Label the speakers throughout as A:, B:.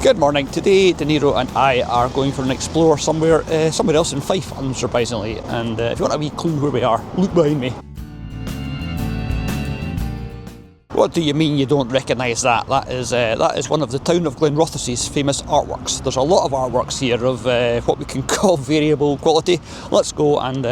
A: Good morning. Today, De Niro and I are going for an explore somewhere else in Fife, unsurprisingly. And if you want a wee clue where we are, look behind me. What do you mean you don't recognise that? That is one of the town of Glenrothes' famous artworks. There's a lot of artworks here of what we can call variable quality. Let's go and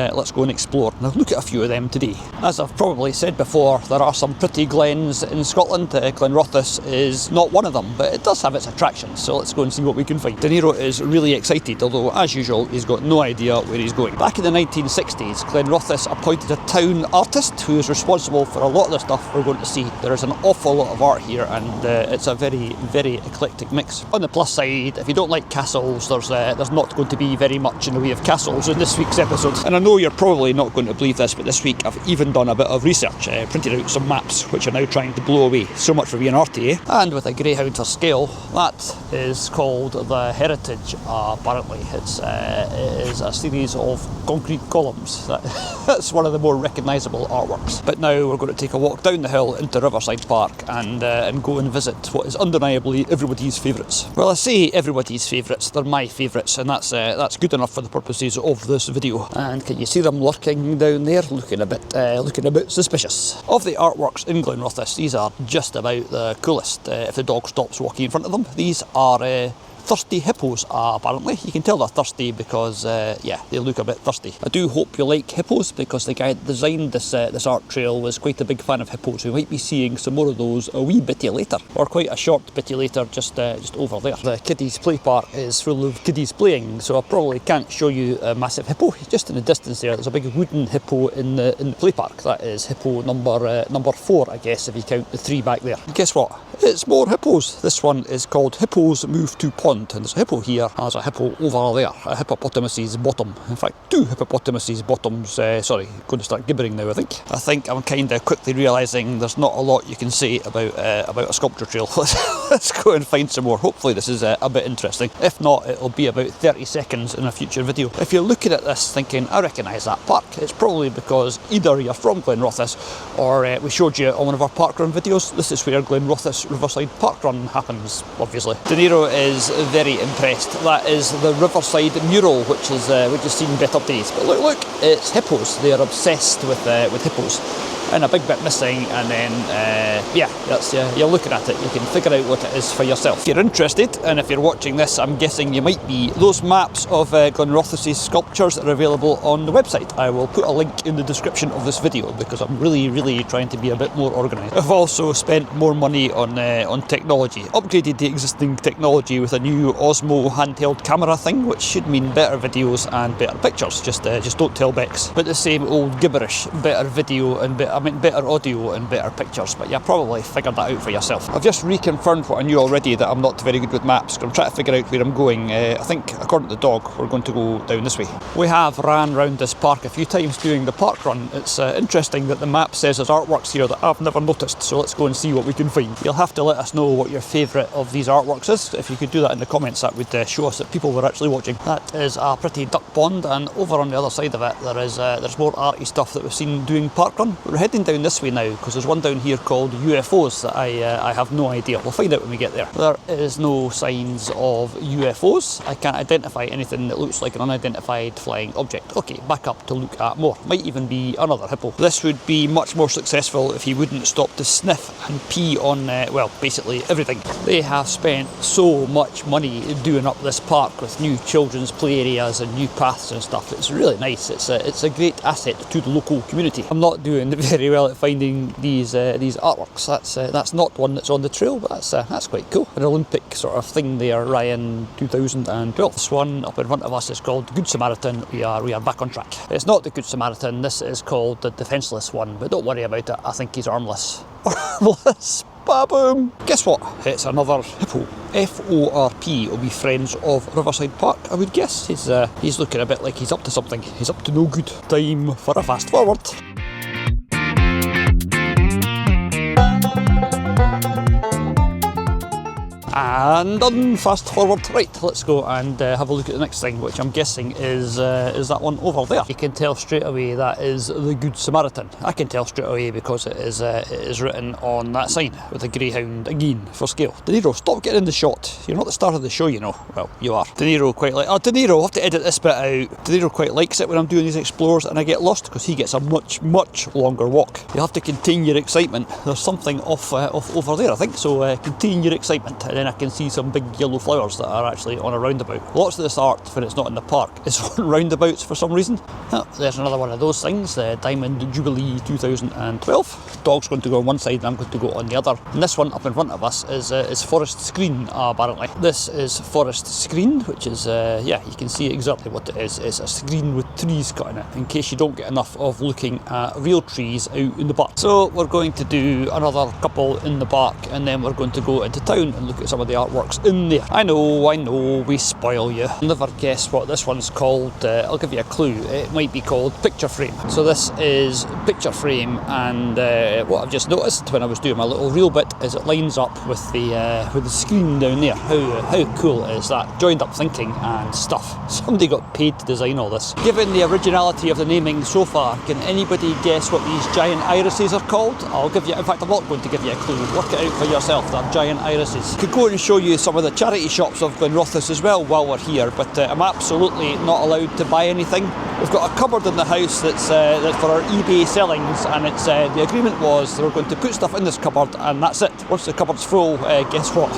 A: explore. Now look at a few of them today. As I've probably said before, there are some pretty glens in Scotland. Glenrothes is not one of them, but it does have its attractions. So let's go and see what we can find. De Niro is really excited, although as usual he's got no idea where he's going. Back in the 1960s, Glenrothes appointed a town artist who is responsible for a lot of the stuff we're going to see. There's an awful lot of art here, and it's a very, very eclectic mix. On the plus side, if you don't like castles, there's not going to be very much in the way of castles in this week's episode. And I know you're probably not going to believe this, but this week I've even done a bit of research, printed out some maps which are now trying to blow away. So much for being arty, eh? And with a greyhound for scale, that is called the Heritage. Apparently, it is a series of concrete columns. That's one of the more recognisable artworks. But now we're going to take a walk down the hill into Riverside Park and go and visit what is undeniably everybody's favourites. Well, I say everybody's favourites, they're my favourites, and that's good enough for the purposes of this video. And can you see them lurking down there, looking a bit suspicious? Of the artworks in Glenrothes, these are just about the coolest. If the dog stops walking in front of them, these are thirsty hippos, apparently. You can tell they're thirsty because, yeah, they look a bit thirsty. I do hope you like hippos, because the guy that designed this art trail was quite a big fan of hippos. We might be seeing some more of those a wee bitty later, or quite a short bitty later, just over there. The kiddies play park is full of kiddies playing, so I probably can't show you a massive hippo. Just in the distance there's a big wooden hippo in the play park. That is hippo number 4, I guess, if you count the 3 back there. And guess what? It's more hippos. This one is called Hippos Move to Pond. And there's a hippo here, and there's a hippo over there, a hippopotamus's bottom. In fact, 2 hippopotamus's bottoms. Sorry, going to start gibbering now, I think I'm kind of quickly realising there's not a lot you can say about a sculpture trail. Let's go and find some more. Hopefully this is a bit interesting. If not, it'll be about 30 seconds in a future video. If you're looking at this thinking, I recognise that park, it's probably because either you're from Glenrothes, or we showed you on one of our parkrun videos. This is where Glenrothes Riverside Park Run happens, obviously. De Niro is very impressed. That is the Riverside mural, which is seen better days. But look, it's hippos. They are obsessed with hippos. And a big bit missing, and then yeah, that's you're looking at it, you can figure out what it is for yourself. If you're interested, and if you're watching this, I'm guessing you might be, those maps of Glenrothes' sculptures are available on the website. I will put a link in the description of this video, because I'm really trying to be a bit more organised. I've also spent more money on technology, upgraded the existing technology with a new Osmo handheld camera thing, which should mean better videos and better pictures. Just don't tell Bex. But the same old gibberish, better video and better audio and better pictures, but you probably figured that out for yourself. I've just reconfirmed what I knew already, that I'm not very good with maps. I'm trying to figure out where I'm going. I think, according to the dog, we're going to go down this way. We have ran round this park a few times doing the park run. It's interesting that the map says there's artworks here that I've never noticed, so let's go and see what we can find. You'll have to let us know what your favourite of these artworks is. If you could do that in the comments, that would show us that people were actually watching. That is a pretty duck pond, and over on the other side of it there's more arty stuff that we've seen doing park run. We're heading down this way now, because there's one down here called UFOs that I have no idea. We'll find out when we get there. There is no signs of UFOs. I can't identify anything that looks like an unidentified flying object. Okay, back up to look at more. Might even be another hippo. This would be much more successful if he wouldn't stop to sniff and pee on, well, basically everything. They have spent so much money doing up this park with new children's play areas and new paths and stuff. It's really nice. It's a great asset to the local community. I'm not doing very well at finding these artworks. That's not one that's on the trail, but that's quite cool. An Olympic sort of thing there, Ryan 2012. This one up in front of us is called Good Samaritan. We are back on track. It's not the Good Samaritan. This is called the Defenceless one, but don't worry about it. I think he's armless. Armless. Ba-boom! Guess what? It's another hippo. FORP will be Friends of Riverside Park, I would guess. He's looking a bit like he's up to something. He's up to no good. Time for a fast forward. And done. Fast forward. Right, let's go and have a look at the next thing, which I'm guessing is that one over there. You can tell straight away that is the Good Samaritan. I can tell straight away because it is written on that sign with a greyhound again for scale. De Niro, stop getting in the shot. You're not the star of the show, you know. Well, you are. De Niro quite like. Oh, De Niro, I'll have to edit this bit out. De Niro quite likes it when I'm doing these explores and I get lost because he gets a much longer walk. You have to contain your excitement. There's something off over there, I think. So contain your excitement, and then I can see some big yellow flowers that are actually on a roundabout. Lots of this art, when it's not in the park, is on roundabouts for some reason. Oh, there's another one of those things, the Diamond Jubilee 2012. Dog's going to go on one side and I'm going to go on the other. And this one up in front of us is Forest Screen, apparently. This is Forest Screen, which is, yeah, you can see exactly what it is. It's a screen with trees cut in it, in case you don't get enough of looking at real trees out in the park. So we're going to do another couple in the park, and then we're going to go into town and look at some of the artworks in there. I know, we spoil you. You'll never guess what this one's called. I'll give you a clue. It might be called Picture Frame. So this is Picture Frame, and what I've just noticed when I was doing my little reel bit is it lines up with the screen down there. How cool is that? Joined up thinking and stuff. Somebody got paid to design all this. Given the originality of the naming so far, can anybody guess what these giant irises are called? I'll give you, in fact I'm not going to give you a clue. Work it out for yourself. They're giant irises. Could go and show you some of the charity shops of Glenrothes as well while we're here, but I'm absolutely not allowed to buy anything. We've got a cupboard in the house that's for our eBay sellings, and it's the agreement was they were going to put stuff in this cupboard and that's it. Once the cupboard's full, guess what?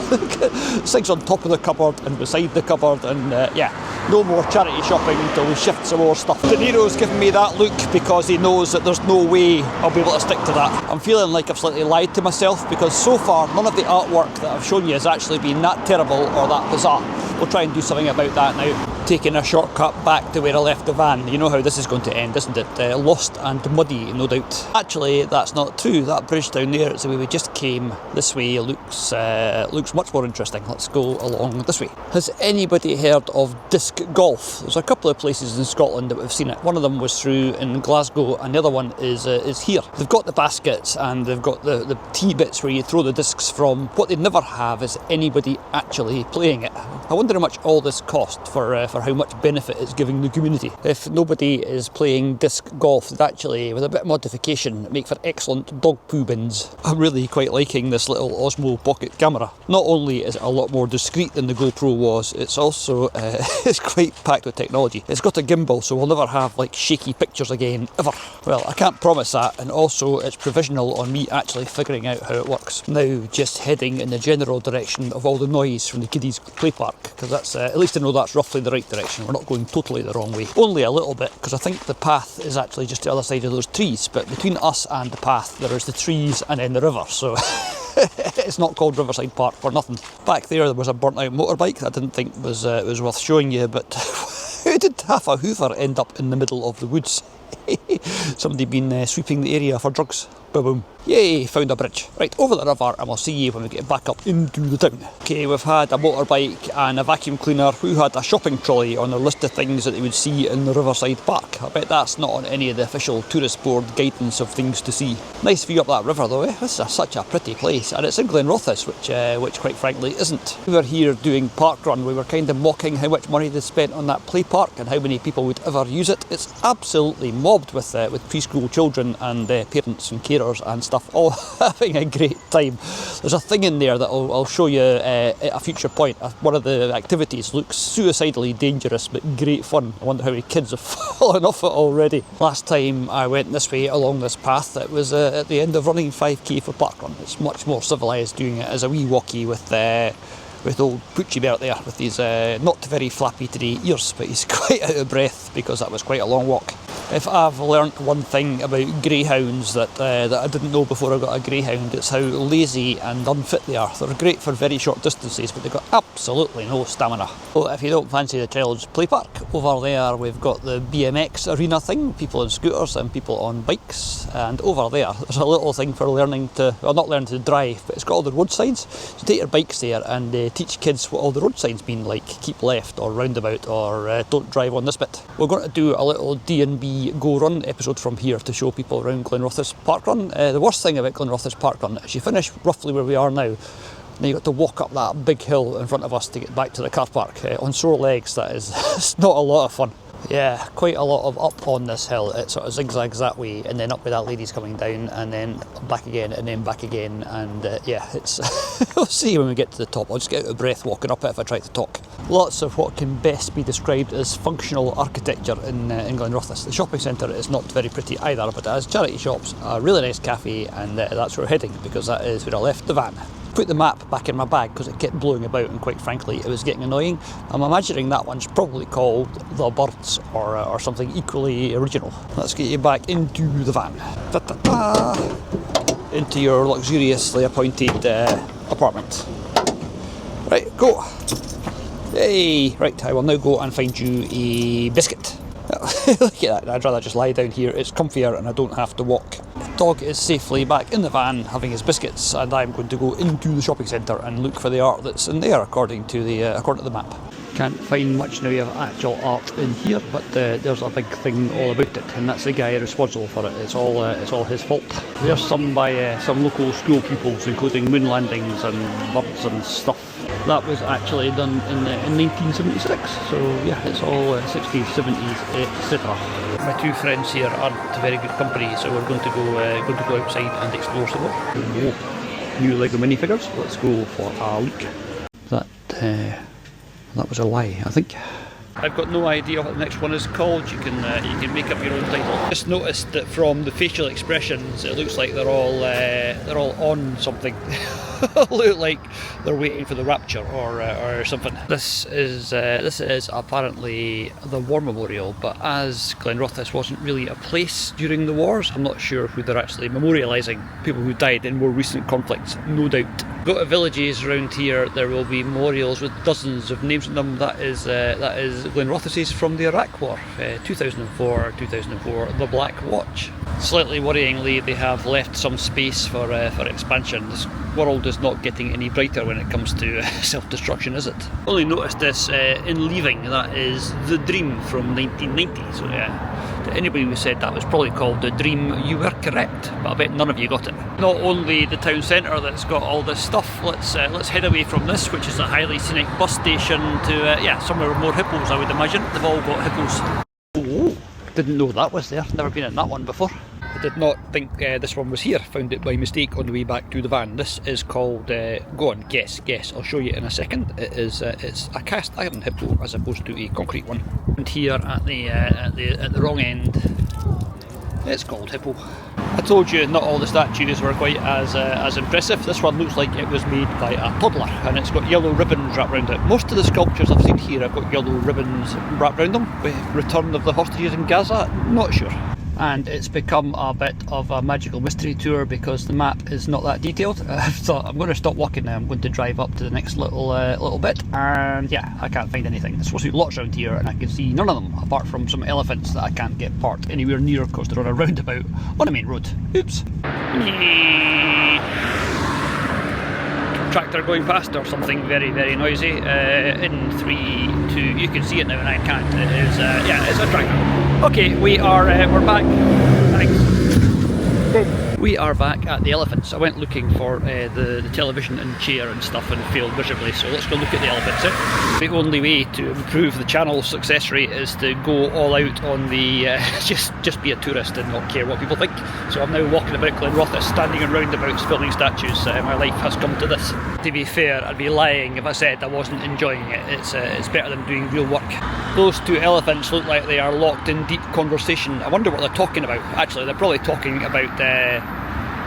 A: Things on top of the cupboard and beside the cupboard, and yeah, no more charity shopping until we shift some more stuff. De Niro's giving me that look because he knows that there's no way I'll be able to stick to that. I'm feeling like I've slightly lied to myself because so far none of the artwork that I've shown you has actually been that terrible or that bizarre. We'll try and do something about that now. Taking a shortcut back to where I left the van. You know how this is going to end, isn't it? Lost and muddy, no doubt. Actually, that's not true. That bridge down there is the way we just came. This way looks much more interesting. Let's go along this way. Has anybody heard of disc golf? There's a couple of places in Scotland that we've seen it. One of them was through in Glasgow, and the other one is here. They've got the baskets and they've got the tee bits where you throw the discs from. What they never have is anybody actually playing it. I wonder how much all this cost for how much benefit it's giving the community. If nobody is playing disc golf, they'd actually, with a bit of modification, make for excellent dog poo bins. I'm really quite liking this little Osmo pocket camera. Not only is it a lot more discreet than the GoPro was, it's also it's quite packed with technology. It's got a gimbal, so we'll never have like shaky pictures again, ever. Well, I can't promise that, and also it's provisional on me actually figuring out how it works. Now, just heading in the general direction of all the noise from the kiddies' play park, because that's at least I know that's roughly the right direction. We're not going totally the wrong way. Only a little bit, because I think the path is actually just the other side of those trees, but between us and the path there is the trees and then the river, so it's not called Riverside Park for nothing. Back there was a burnt out motorbike that I didn't think was worth showing you, but how did half a Hoover end up in the middle of the woods? Somebody been sweeping the area for drugs. Boom. Yay, found a bridge. Right, over the river, and we'll see you when we get back up into the town. Okay, we've had a motorbike and a vacuum cleaner who had a shopping trolley on their list of things that they would see in the Riverside Park. I bet that's not on any of the official tourist board guidance of things to see. Nice view up that river though, eh? This is such a pretty place, and it's in Glenrothes, which quite frankly isn't. We were here doing park run. We were kind of mocking how much money they spent on that play park and how many people would ever use it. It's absolutely mobbed with preschool children and parents and carers and stuff, all having a great time. There's a thing in there that I'll show you at a future point. One of the activities looks suicidally dangerous but great fun. I wonder how many kids have fallen off it already. Last time I went this way along this path, it was at the end of running 5k for parkrun. It's much more civilised doing it as a wee walkie with old Poochie Bear there with his not very flappy today ears, but he's quite out of breath because that was quite a long walk. If I've learnt one thing about greyhounds that I didn't know before I got a greyhound, it's how lazy and unfit they are. They're great for very short distances, but they've got absolutely no stamina. So if you don't fancy the child's play park, over there we've got the BMX arena thing, people on scooters and people on bikes, and over there's a little thing for learning to, well, not learning to drive, but it's got all the road signs. So take your bikes there and teach kids what all the road signs mean, like keep left or roundabout or don't drive on this bit. We're going to do a little D&B Go Run episode from here to show people around Glenrothes Park Run. The worst thing about Glenrothes Park Run is you finish roughly where we are now, Then you got to walk up that big hill in front of us to get back to the car park. On sore legs, that is it's not a lot of fun. Yeah, quite a lot of up on this hill. It sort of zigzags that way, and then up where that lady's coming down, and then back again, and then back again, and yeah, it's... we'll see when we get to the top. I'll just get out of breath walking up it if I try to talk. Lots of what can best be described as functional architecture in Glenrothes. The shopping centre is not very pretty either, but it has charity shops, a really nice cafe, and that's where we're heading, because that is where I left the van. Put the map back in my bag because it kept blowing about, and quite frankly it was getting annoying. I'm imagining that one's probably called The Birds or something equally original. Let's get you back into the van. Into your luxuriously appointed apartment. Right, go. Hey, right, I will now go and find you a biscuit. Look at that, I'd rather just lie down here, it's comfier and I don't have to walk. Dog is safely back in the van having his biscuits, and I'm going to go into the shopping centre and look for the art that's in there according to the map. Can't find much now of actual art in here, but there's a big thing all about it, and that's the guy responsible for it. It's all his fault. There's some by some local school pupils, including moon landings and birds and stuff. That was actually done in 1976, so yeah, it's all 60s, 70s, etc. My two friends here aren't very good company, so we're going to go outside and explore some more. Whoa. New Lego minifigures. Let's go for a look. That was a lie, I think. I've got no idea what the next one is called. You can make up your own title. Just noticed that from the facial expressions, it looks like they're all on something. Look like they're waiting for the rapture or something. This is apparently the War Memorial, but as Glenrothes wasn't really a place during the wars, I'm not sure who they're actually memorialising. People who died in more recent conflicts, no doubt. Go to villages around here, there will be memorials with dozens of names on them. That is Glenrothes from the Iraq War, 2004, the Black Watch. Slightly worryingly, they have left some space for expansion. This world is not getting any brighter when it comes to self-destruction, is it? Only noticed this in leaving. That is The Dream from 1990. So yeah, to anybody who said that was probably called The Dream, you were correct. But I bet none of you got it. Not only the town centre that's got all this stuff. Let's head away from this, which is a highly scenic bus station, to yeah, somewhere with more hippos, I would imagine. They've all got hippos. Oh, didn't know that was there. Never been in that one before. I did not think this one was here. Found it by mistake on the way back to the van. This is called, go on, guess. I'll show you in a second. It's a cast iron hippo as opposed to a concrete one. And here at the wrong end, it's called Hippo. I told you not all the statues were quite as impressive. This one looks like it was made by a toddler, and it's got yellow ribbons wrapped around it. Most of the sculptures I've seen here have got yellow ribbons wrapped around them. With Return of the Hostages in Gaza, not sure. And it's become a bit of a magical mystery tour because the map is not that detailed. So I'm going to stop walking now. I'm going to drive up to the next little bit, and yeah, I can't find anything. There's supposed to be lots around here, and I can see none of them apart from some elephants that I can't get parked anywhere near because they're on a roundabout on a main road. Oops. Tractor going past or something very, very noisy. In 3, 2, you can see it now and I can't. It is, yeah, it's a tractor. Okay, we're back. Thanks. We are back at the elephants. I went looking for the television and chair and stuff and failed miserably, so let's go look at the elephants. The only way to improve the channel's success rate is to go all out on the just be a tourist and not care what people think. So I'm now walking about Glenrothes, standing in roundabouts filming statues. My life has come to this. To be fair, I'd be lying if I said I wasn't enjoying it. It's better than doing real work. Those two elephants look like they are locked in deep conversation. I wonder what they're talking about. Actually, they're probably talking about the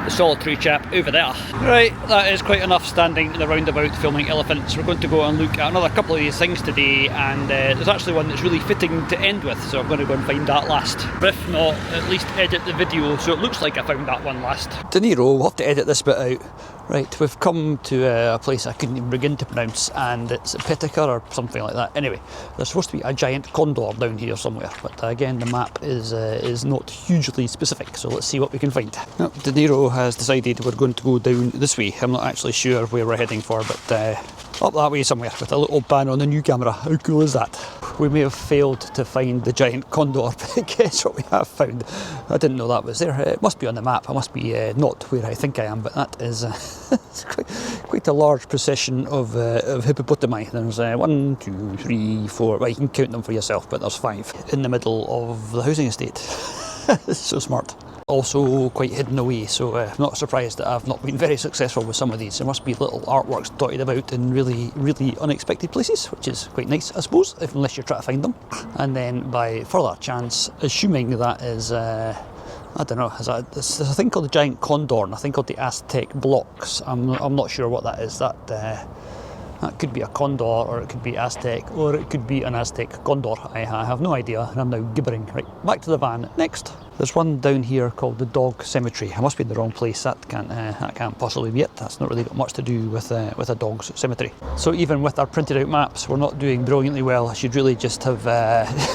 A: solitary chap over there. Right, that is quite enough standing in the roundabout filming elephants. We're going to go and look at another couple of these things today, and there's actually one that's really fitting to end with, so I'm going to go and find that last. But if not, at least edit the video so it looks like I found that one last. De Niro, we'll have to edit this bit out. Right, we've come to a place I couldn't even begin to pronounce, and it's Petica or something like that. Anyway, there's supposed to be a giant condor down here somewhere, but again the map is not hugely specific, so let's see what we can find. Oh, De Niro has decided we're going to go down this way. I'm not actually sure where we're heading for, but Up that way somewhere with a little ban on the new camera. How cool is that? We may have failed to find the giant condor, but guess what we have found? I didn't know that was there. It must be on the map. I must be not where I think I am, but that is it's quite a large procession of hippopotami. There's 1, 2, 3, 4. Well, you can count them for yourself, but there's 5 in the middle of the housing estate. So smart. Also quite hidden away, so I'm not surprised that I've not been very successful with some of these. There must be little artworks dotted about in really, really unexpected places, which is quite nice, I suppose, unless you're trying to find them. And then by further chance, assuming that is, I don't know, there's a thing called the giant condor and a thing called the Aztec blocks. I'm not sure what that is. That could be a condor, or it could be Aztec, or it could be an Aztec condor. I have no idea, and I'm now gibbering. Right, back to the van. Next. There's one down here called the dog cemetery. I must be in the wrong place. That can't possibly be it. That's not really got much to do with a dog's cemetery. So even with our printed out maps, we're not doing brilliantly well. I should really just have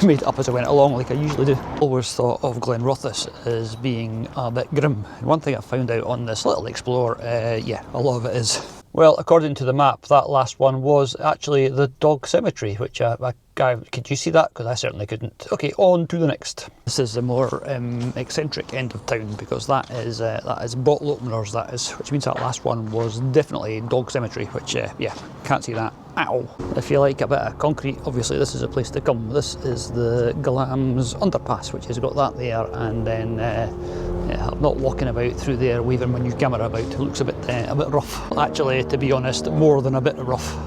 A: made it up as I went along, like I usually do. Always thought of Glenrothes as being a bit grim. And one thing I found out on this little explore, yeah, a lot of it is. Well, according to the map, that last one was actually the dog cemetery, which could you see that? Because I certainly couldn't. Okay, on to the next. This is the more eccentric end of town, because that is bottle openers, which means that last one was definitely dog cemetery, which, yeah, can't see that. Ow. If you like a bit of concrete, obviously this is a place to come. This is the Glam's underpass, which has got that there, and then yeah, I'm not walking about through there waving my new camera about. It looks a bit rough. Actually, to be honest, more than a bit rough.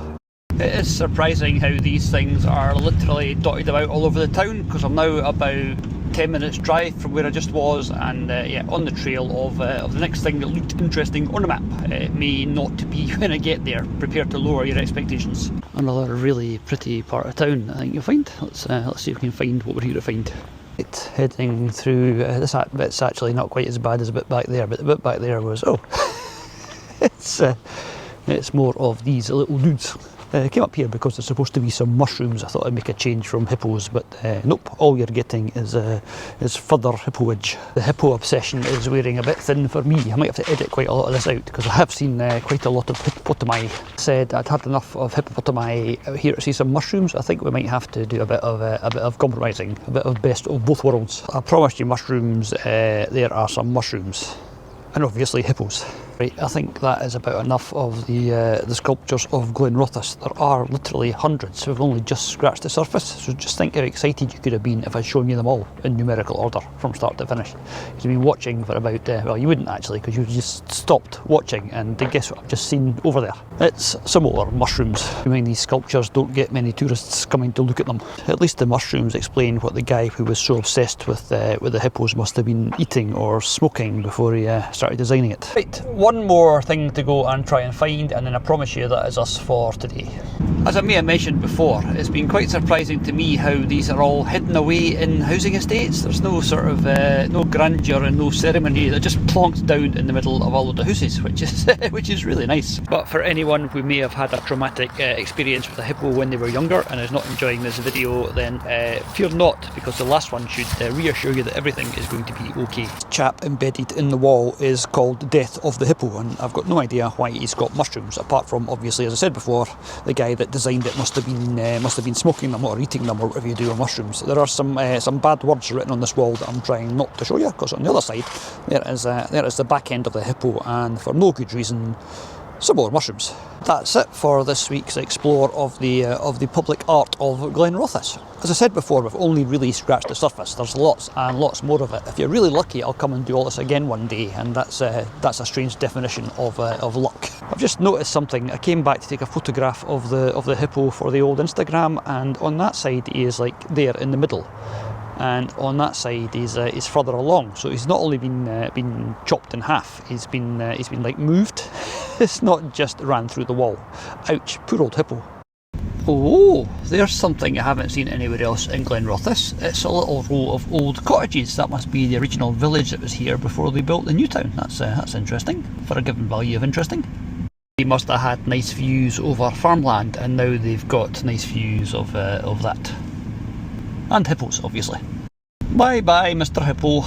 A: It is surprising how these things are literally dotted about all over the town, because I'm now about 10 minutes drive from where I just was, and yeah, on the trail of the next thing that looked interesting on the map. It may not be when I get there. Prepare to lower your expectations. Another really pretty part of town I think you'll find. Let's see if we can find what we're here to find. Right, heading through, this bit's actually not quite as bad as the bit back there, but the bit back there was, oh, it's more of these little dudes. Came up here because there's supposed to be some mushrooms. I thought I'd make a change from hippos, but nope, all you're getting is further hippoage. The hippo obsession is wearing a bit thin for me. I might have to edit quite a lot of this out, because I have seen quite a lot of hippopotami. Said I'd had enough of hippopotami out here to see some mushrooms. I think we might have to do a bit of compromising, a bit of best of both worlds. I promised you mushrooms, there are some mushrooms. And obviously hippos. Right, I think that is about enough of the sculptures of Glenrothes. There are literally hundreds. We've only just scratched the surface, so just think how excited you could have been if I'd shown you them all in numerical order from start to finish. You'd been watching for about, well, you wouldn't actually, because you just stopped watching, and guess what I've just seen over there? It's some more mushrooms. I mean, these sculptures don't get many tourists coming to look at them. At least the mushrooms explain what the guy who was so obsessed with the hippos must have been eating or smoking before he started designing it. Right, one more thing to go and try and find, and then I promise you that is us for today. As I may have mentioned before, it's been quite surprising to me how these are all hidden away in housing estates. There's no sort of no grandeur and no ceremony. They're just plonked down in the middle of all of the houses, which is really nice. But for anyone who may have had a traumatic experience with a hippo when they were younger and is not enjoying this video, then fear not, because the last one should reassure you that everything is going to be okay. The chap embedded in the wall is called Death of the Hippo, and I've got no idea why he's got mushrooms, apart from, obviously, as I said before, the guy that designed it must have been smoking them or eating them or whatever you do with mushrooms. There are some bad words written on this wall that I'm trying not to show you, because on the other side there is the back end of the hippo, and for no good reason, some more mushrooms. That's it for this week's explore of the public art of Glenrothes. As I said before, we've only really scratched the surface. There's lots and lots more of it. If you're really lucky, I'll come and do all this again one day, and that's a strange definition of luck. I've just noticed something. I came back to take a photograph of the hippo for the old Instagram, and on that side he is like there in the middle, and on that side he's further along. So he's not only been chopped in half, he's been like moved. It's not just ran through the wall. Ouch, poor old hippo. Oh, there's something I haven't seen anywhere else in Glenrothes. It's a little row of old cottages. That must be the original village that was here before they built the new town. That's interesting, for a given value of interesting. They must have had nice views over farmland, and now they've got nice views of that. And hippos, obviously. Bye bye, Mr. Hippo.